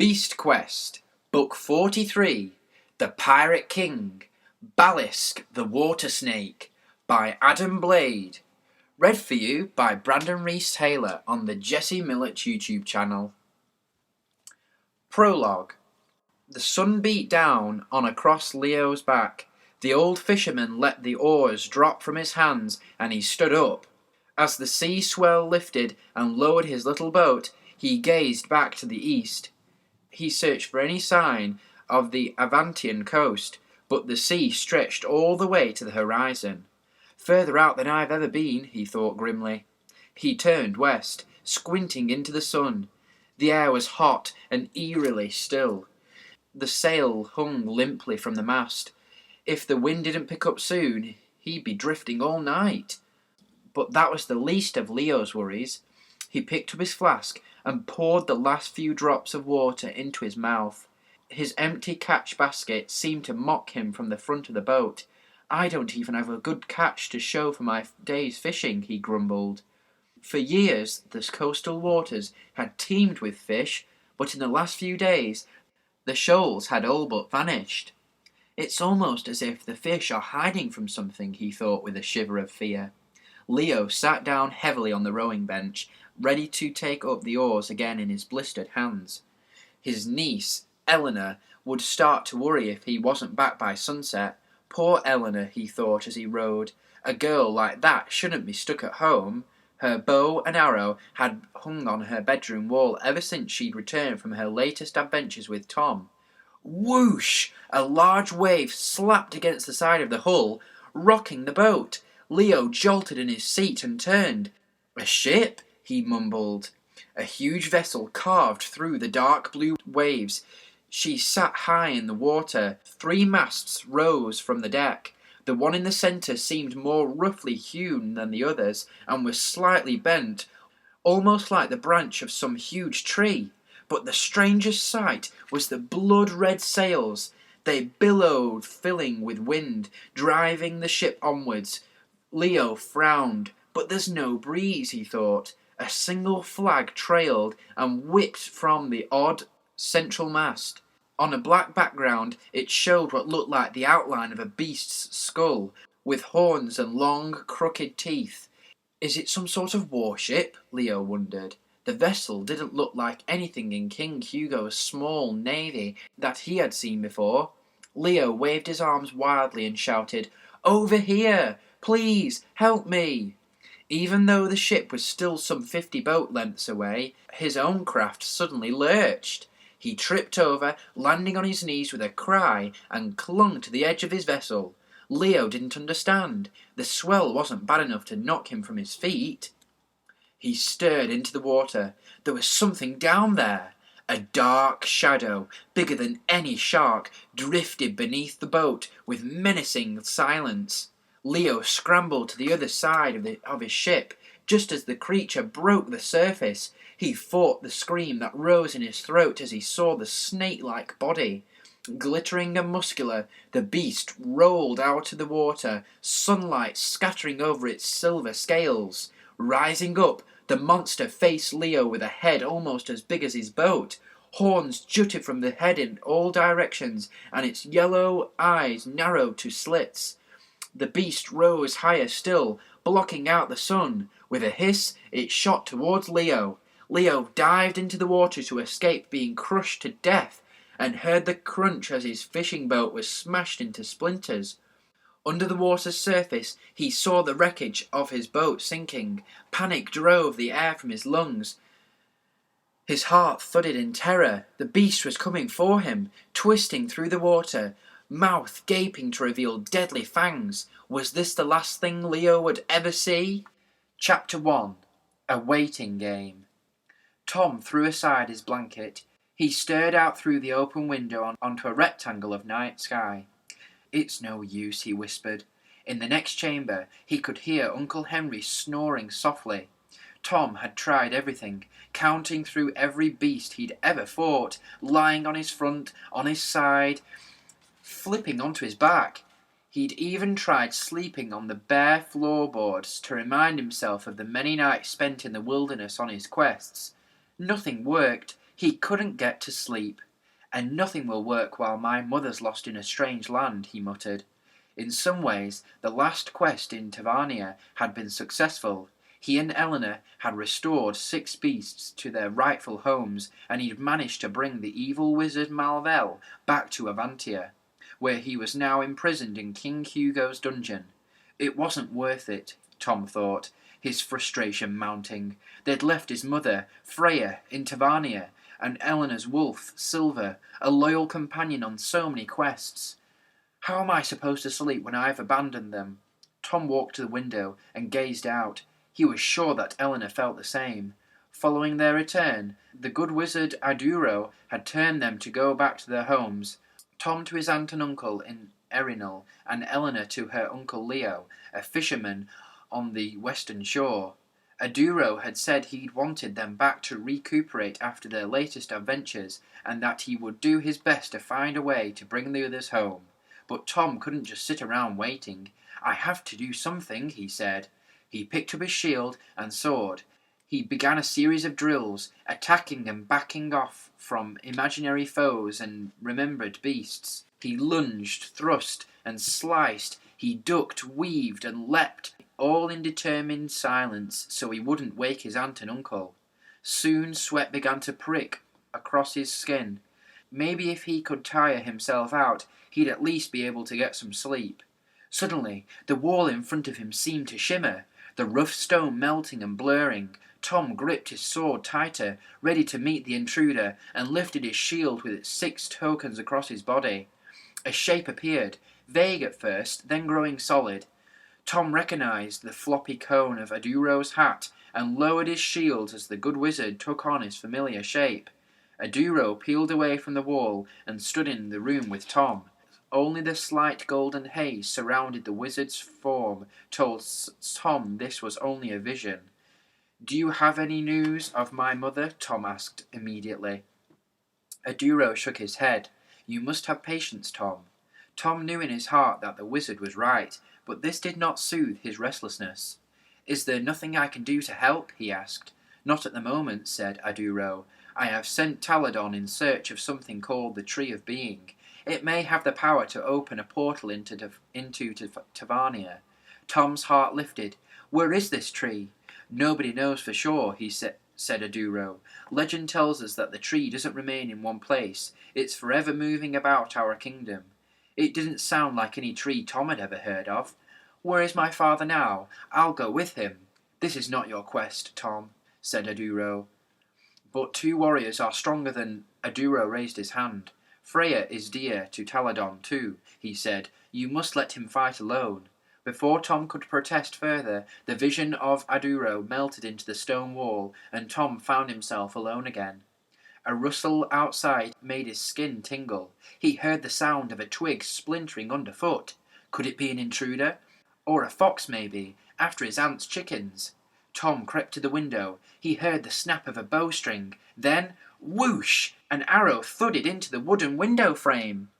Beast Quest, Book 43, The Pirate King, Balisk the Water Snake, by Adam Blade. Read for you by Brandon Reese-Taylor on the Jesse Millette YouTube channel. Prologue. The sun beat down on across Leo's back. The old fisherman let the oars drop from his hands and he stood up. As the sea swell lifted and lowered his little boat, he gazed back to the east. He searched for any sign of the Avantian coast, but the sea stretched all the way to the horizon. Further out than I've ever been, he thought grimly. He turned west, squinting into the sun. The air was hot and eerily still. The sail hung limply from the mast. If the wind didn't pick up soon, he'd be drifting all night. But that was the least of Leo's worries. He picked up his flask and poured the last few drops of water into his mouth. His empty catch basket seemed to mock him from the front of the boat. "I don't even have a good catch to show for my day's fishing," he grumbled. For years, the coastal waters had teemed with fish, but in the last few days, the shoals had all but vanished. "It's almost as if the fish are hiding from something," he thought with a shiver of fear. Leo sat down heavily on the rowing bench, ready to take up the oars again in his blistered hands. His niece, Eleanor, would start to worry if he wasn't back by sunset. Poor Eleanor, he thought as he rowed. A girl like that shouldn't be stuck at home. Her bow and arrow had hung on her bedroom wall ever since she'd returned from her latest adventures with Tom. Whoosh! A large wave slapped against the side of the hull, rocking the boat. Leo jolted in his seat and turned. "A ship?" he mumbled. A huge vessel carved through the dark blue waves. She sat high in the water. 3 masts rose from the deck. The one in the centre seemed more roughly hewn than the others, and was slightly bent, almost like the branch of some huge tree. But the strangest sight was the blood-red sails. They billowed, filling with wind, driving the ship onwards. Leo frowned. "But there's no breeze," he thought. A single flag trailed and whipped from the odd central mast. On a black background, it showed what looked like the outline of a beast's skull, with horns and long, crooked teeth. Is it some sort of warship? Leo wondered. The vessel didn't look like anything in King Hugo's small navy that he had seen before. Leo waved his arms wildly and shouted, "Over here! Please, help me!" Even though the ship was still some 50 boat lengths away, his own craft suddenly lurched. He tripped over, landing on his knees with a cry, and clung to the edge of his vessel. Leo didn't understand. The swell wasn't bad enough to knock him from his feet. He stared into the water. There was something down there. A dark shadow, bigger than any shark, drifted beneath the boat with menacing silence. Leo scrambled to the other side of his ship. Just as the creature broke the surface, he fought the scream that rose in his throat as he saw the snake-like body. Glittering and muscular, the beast rolled out of the water, sunlight scattering over its silver scales. Rising up, the monster faced Leo with a head almost as big as his boat. Horns jutted from the head in all directions, and its yellow eyes narrowed to slits. The beast rose higher still, blocking out the sun. With a hiss, it shot towards Leo. Leo dived into the water to escape being crushed to death, and heard the crunch as his fishing boat was smashed into splinters. Under the water's surface, he saw the wreckage of his boat sinking. Panic drove the air from his lungs. His heart thudded in terror. The beast was coming for him, twisting through the water, mouth gaping to reveal deadly fangs. Was this the last thing Leo would ever see? Chapter 1. A Waiting Game. Tom threw aside his blanket. He stared out through the open window onto a rectangle of night sky. "It's no use," he whispered. In the next chamber, he could hear Uncle Henry snoring softly. Tom had tried everything, counting through every beast he'd ever fought, lying on his front, on his side, flipping onto his back. He'd even tried sleeping on the bare floorboards to remind himself of the many nights spent in the wilderness on his quests. Nothing worked. He couldn't get to sleep. And nothing will work while my mother's lost in a strange land, he muttered. In some ways, the last quest in Tavernia had been successful. He and Eleanor had restored 6 beasts to their rightful homes, and he'd managed to bring the evil wizard Malvel back to Avantia, where he was now imprisoned in King Hugo's dungeon. It wasn't worth it, Tom thought, his frustration mounting. They'd left his mother, Freya, in Tavernia, and Eleanor's wolf, Silver, a loyal companion on so many quests. How am I supposed to sleep when I've abandoned them? Tom walked to the window and gazed out. He was sure that Eleanor felt the same. Following their return, the good wizard Aduro had turned them to go back to their homes, Tom to his aunt and uncle in Erinal, and Eleanor to her uncle Leo, a fisherman on the western shore. Aduro had said he'd wanted them back to recuperate after their latest adventures, and that he would do his best to find a way to bring the others home. But Tom couldn't just sit around waiting. I have to do something, he said. He picked up his shield and sword. He began a series of drills, attacking and backing off from imaginary foes and remembered beasts. He lunged, thrust, and sliced. He ducked, weaved, and leapt, all in determined silence, so he wouldn't wake his aunt and uncle. Soon sweat began to prick across his skin. Maybe if he could tire himself out, he'd at least be able to get some sleep. Suddenly, the wall in front of him seemed to shimmer, the rough stone melting and blurring. Tom gripped his sword tighter, ready to meet the intruder, and lifted his shield with its 6 tokens across his body. A shape appeared, vague at first, then growing solid. Tom recognized the floppy cone of Aduro's hat, and lowered his shield as the good wizard took on his familiar shape. Aduro peeled away from the wall and stood in the room with Tom. Only the slight golden haze surrounded the wizard's form told Tom this was only a vision. "Do you have any news of my mother?" Tom asked immediately. Aduro shook his head. "You must have patience, Tom." Tom knew in his heart that the wizard was right, but this did not soothe his restlessness. "Is there nothing I can do to help?" he asked. "Not at the moment," said Aduro. "I have sent Taladon in search of something called the Tree of Being. It may have the power to open a portal into Tavernia." Tom's heart lifted. "Where is this tree?" "Nobody knows for sure," said Aduro. "Legend tells us that the tree doesn't remain in one place. It's forever moving about our kingdom." It didn't sound like any tree Tom had ever heard of. "Where is my father now? I'll go with him." "This is not your quest, Tom," said Aduro. "But 2 warriors are stronger than—" Aduro raised his hand. "Freya is dear to Taladon too," he said. "You must let him fight alone." Before Tom could protest further, the vision of Aduro melted into the stone wall, and Tom found himself alone again. A rustle outside made his skin tingle. He heard the sound of a twig splintering underfoot. Could it be an intruder? Or a fox, maybe, after his aunt's chickens? Tom crept to the window. He heard the snap of a bowstring. Then, whoosh! An arrow thudded into the wooden window frame.